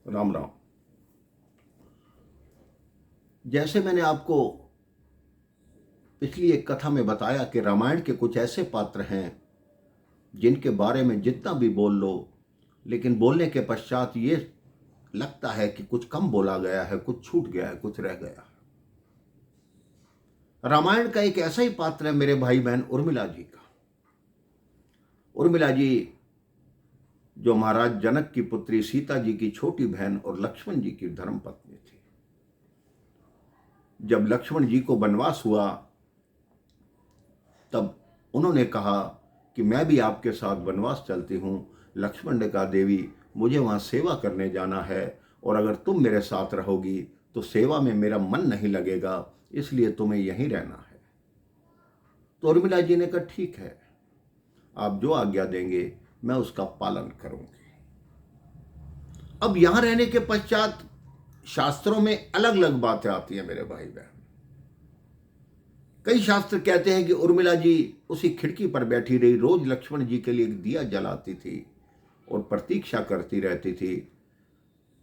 राम राम। जैसे मैंने आपको पिछली एक कथा में बताया कि रामायण के कुछ ऐसे पात्र हैं जिनके बारे में जितना भी बोल लो, लेकिन बोलने के पश्चात ये लगता है कि कुछ कम बोला गया है, कुछ छूट गया है, कुछ रह गया है। रामायण का एक ऐसा ही पात्र है मेरे भाई बहन, उर्मिला जी का। उर्मिला जी जो महाराज जनक की पुत्री सीता जी की छोटी बहन और लक्ष्मण जी की धर्मपत्नी थी। जब लक्ष्मण जी को वनवास हुआ तब उन्होंने कहा कि मैं भी आपके साथ वनवास चलती हूँ। लक्ष्मण ने कहा, देवी मुझे वहाँ सेवा करने जाना है और अगर तुम मेरे साथ रहोगी तो सेवा में मेरा मन नहीं लगेगा, इसलिए तुम्हें यहीं रहना है। तो उर्मिला जी ने कहा, ठीक है, आप जो आज्ञा देंगे मैं उसका पालन करूंगी। अब यहां रहने के पश्चात शास्त्रों में अलग अलग बातें आती हैं मेरे भाई बहन। कई शास्त्र कहते हैं कि उर्मिला जी उसी खिड़की पर बैठी रही, रोज लक्ष्मण जी के लिए एक दिया जलाती थी और प्रतीक्षा करती रहती थी।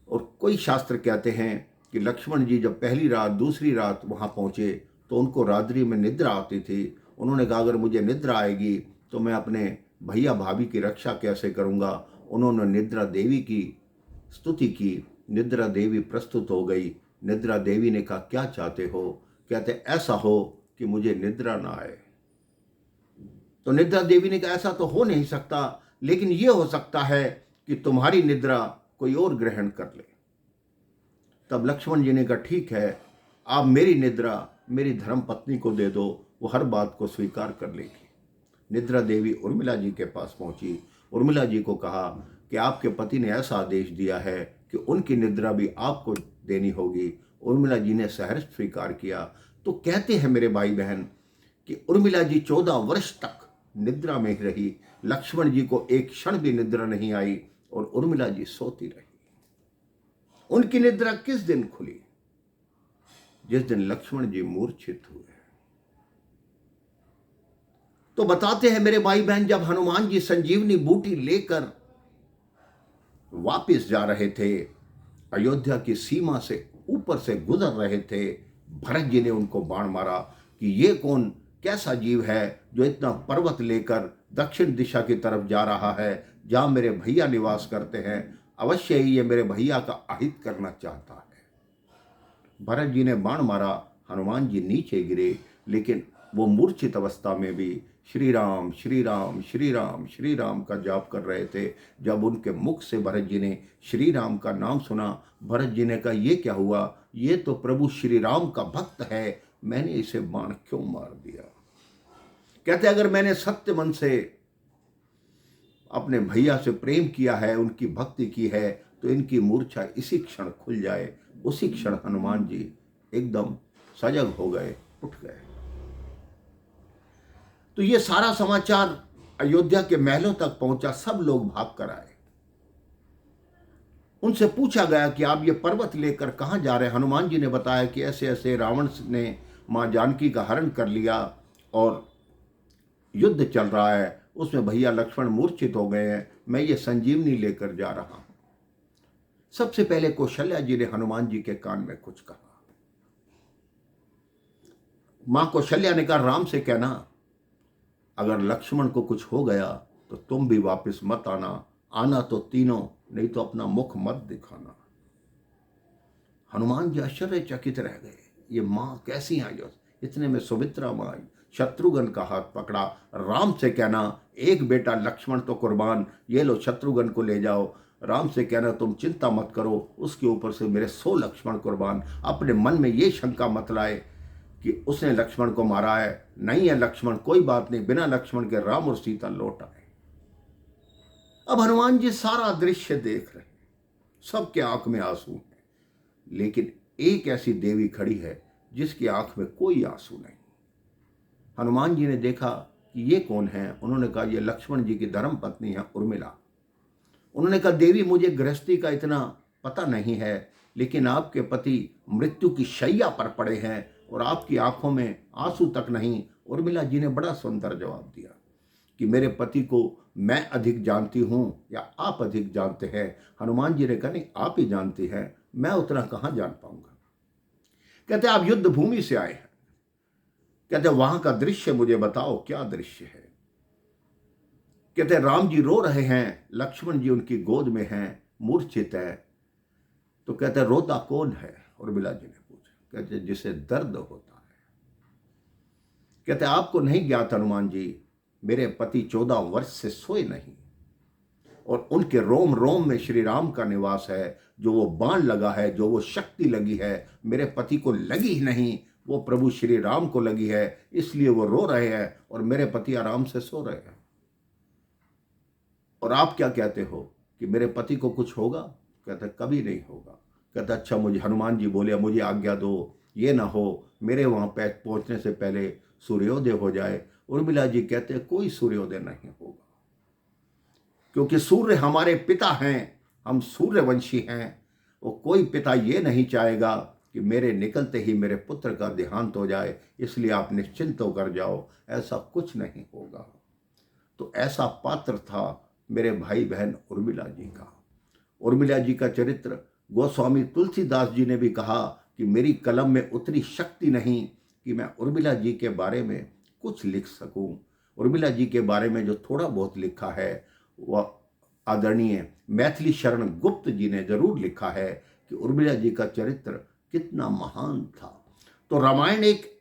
और कोई शास्त्र कहते हैं कि लक्ष्मण जी जब पहली रात दूसरी रात वहां पहुंचे तो उनको रात्रि में निद्रा आती थी। उन्होंने कहा, अगर मुझे निद्रा आएगी तो मैं अपने भैया भाभी की रक्षा कैसे करूंगा। उन्होंने निद्रा देवी की स्तुति की। निद्रा देवी प्रस्तुत हो गई। निद्रा देवी ने कहा, क्या चाहते हो। कहते, ऐसा हो कि मुझे निद्रा ना आए। तो निद्रा देवी ने कहा, ऐसा तो हो नहीं सकता, लेकिन यह हो सकता है कि तुम्हारी निद्रा कोई और ग्रहण कर ले। तब लक्ष्मण जी ने कहा, ठीक है, आप मेरी निद्रा मेरी धर्म पत्नी को दे दो, वो हर बात को स्वीकार कर लेगी। निद्रा देवी उर्मिला जी के पास पहुंची। उर्मिला जी को कहा कि आपके पति ने ऐसा आदेश दिया है कि उनकी निद्रा भी आपको देनी होगी। उर्मिला जी ने सहर्ष स्वीकार किया। तो कहते हैं मेरे भाई बहन कि उर्मिला जी 14 वर्ष तक निद्रा में ही रही। लक्ष्मण जी को एक क्षण भी निद्रा नहीं आई और उर्मिला जी सोती रही। उनकी निद्रा किस दिन खुली? जिस दिन लक्ष्मण जी मूर्छित हुए। तो बताते हैं मेरे भाई बहन, जब हनुमान जी संजीवनी बूटी लेकर वापस जा रहे थे, अयोध्या की सीमा से ऊपर से गुजर रहे थे, भरत जी ने उनको बाण मारा कि ये कौन कैसा जीव है जो इतना पर्वत लेकर दक्षिण दिशा की तरफ जा रहा है, जहां मेरे भैया निवास करते हैं। अवश्य ही ये मेरे भैया का अहित करना चाहता है। भरत जी ने बाण मारा, हनुमान जी नीचे गिरे, लेकिन वो मूर्छित अवस्था में भी श्री राम श्री राम श्री राम श्री राम का जाप कर रहे थे। जब उनके मुख से भरत जी ने श्री राम का नाम सुना, भरत जी ने कहा, ये क्या हुआ, ये तो प्रभु श्री राम का भक्त है, मैंने इसे बाण क्यों मार दिया। कहते, अगर मैंने सत्य मन से अपने भैया से प्रेम किया है, उनकी भक्ति की है, तो इनकी मूर्छा इसी क्षण खुल जाए। उसी क्षण हनुमान जी एकदम सजग हो गए, उठ गए। तो ये सारा समाचार अयोध्या के महलों तक पहुंचा। सब लोग भाग कर आए। उनसे पूछा गया कि आप ये पर्वत लेकर कहां जा रहे हैं। हनुमान जी ने बताया कि ऐसे ऐसे रावण ने मां जानकी का हरण कर लिया और युद्ध चल रहा है, उसमें भैया लक्ष्मण मूर्छित हो गए हैं, मैं ये संजीवनी लेकर जा रहा हूं। सबसे पहले कौशल्या जी ने हनुमान जी के कान में कुछ कहा। मां कौशल्या ने कहा, राम से कहना अगर लक्ष्मण को कुछ हो गया तो तुम भी वापस मत आना, आना तो तीनों, नहीं तो अपना मुख मत दिखाना। हनुमान जी आश्चर्यचकित रह गए, ये मां कैसी आई। इतने में सुमित्रा मां आई, शत्रुघ्न का हाथ पकड़ा। राम से कहना एक बेटा लक्ष्मण तो कुर्बान, ये लो शत्रुघ्न को ले जाओ। राम से कहना तुम चिंता मत करो, उसके ऊपर से मेरे 100 लक्ष्मण कुर्बान। अपने मन में ये शंका मत लाए कि उसने लक्ष्मण को मारा है, नहीं है लक्ष्मण, कोई बात नहीं, बिना लक्ष्मण के राम और सीता लौट आए। अब हनुमान जी सारा दृश्य देख रहे हैं, सबके आंख में आंसू हैं, लेकिन एक ऐसी देवी खड़ी है जिसकी आंख में कोई आंसू नहीं। हनुमान जी ने देखा कि ये कौन है। उन्होंने कहा, ये लक्ष्मण जी की धर्म पत्नी है उर्मिला। उन्होंने कहा, देवी मुझे गृहस्थी का इतना पता नहीं है, लेकिन आपके पति मृत्यु की शैया पर पड़े हैं और आपकी आंखों में आंसू तक नहीं। उर्मिला जी ने बड़ा सुंदर जवाब दिया कि मेरे पति को मैं अधिक जानती हूँ या आप अधिक जानते हैं। हनुमान जी ने कहा नहीं, आप ही जानती हैं, मैं उतना कहाँ जान पाऊंगा। कहते आप युद्ध भूमि से आए हैं, कहते वहां का दृश्य मुझे बताओ, क्या दृश्य है। कहते राम जी रो रहे हैं, लक्ष्मण जी उनकी गोद में हैं, मूर्छित है। तो कहते रोता कौन है, उर्मिला जी ने पूछा। कहते जिसे दर्द होता है। कहते आपको नहीं ज्ञात हनुमान जी, मेरे पति 14 वर्ष से सोए नहीं और उनके रोम रोम में श्री राम का निवास है। जो वो बाण लगा है, जो वो शक्ति लगी है, मेरे पति को लगी ही नहीं, वो प्रभु श्री राम को लगी है, इसलिए वो रो रहे हैं और मेरे पति आराम से सो रहे हैं। और आप क्या कहते हो कि मेरे पति को कुछ होगा। कहते कभी नहीं होगा। कहते अच्छा, मुझे हनुमान जी बोले मुझे आज्ञा दो, ये ना हो मेरे वहां पहुंचने से पहले सूर्योदय हो जाए। उर्मिला जी कहते कोई सूर्योदय नहीं होगा, क्योंकि सूर्य हमारे पिता हैं, हम सूर्यवंशी हैं। वो कोई पिता ये नहीं चाहेगा कि मेरे निकलते ही मेरे पुत्र का देहांत हो जाए, इसलिए आप निश्चिंत होकर जाओ, ऐसा कुछ नहीं होगा। तो ऐसा पात्र था मेरे भाई बहन उर्मिला जी का। उर्मिला जी का चरित्र गोस्वामी तुलसीदास जी ने भी कहा कि मेरी कलम में उतनी शक्ति नहीं कि मैं उर्मिला जी के बारे में कुछ लिख सकूं। उर्मिला जी के बारे में जो थोड़ा बहुत लिखा है वह आदरणीय मैथिली शरण गुप्त जी ने जरूर लिखा है कि उर्मिला जी का चरित्र कितना महान था। तो रामायण एक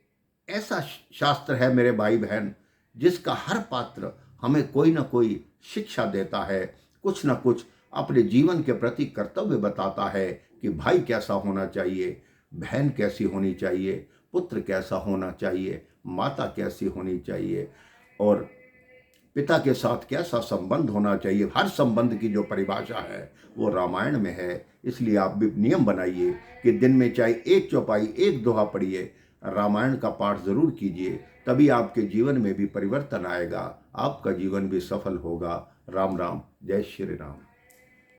ऐसा शास्त्र है मेरे भाई बहन, जिसका हर पात्र हमें कोई ना कोई शिक्षा देता है, कुछ ना कुछ अपने जीवन के प्रति कर्तव्य बताता है कि भाई कैसा होना चाहिए, बहन कैसी होनी चाहिए, पुत्र कैसा होना चाहिए, माता कैसी होनी चाहिए और पिता के साथ कैसा संबंध होना चाहिए। हर संबंध की जो परिभाषा है वो रामायण में है। इसलिए आप भी नियम बनाइए कि दिन में चाहे एक चौपाई, एक दोहा पढ़िए, रामायण का पाठ जरूर कीजिए, तभी आपके जीवन में भी परिवर्तन आएगा, आपका जीवन भी सफल होगा। राम राम, जय श्री राम।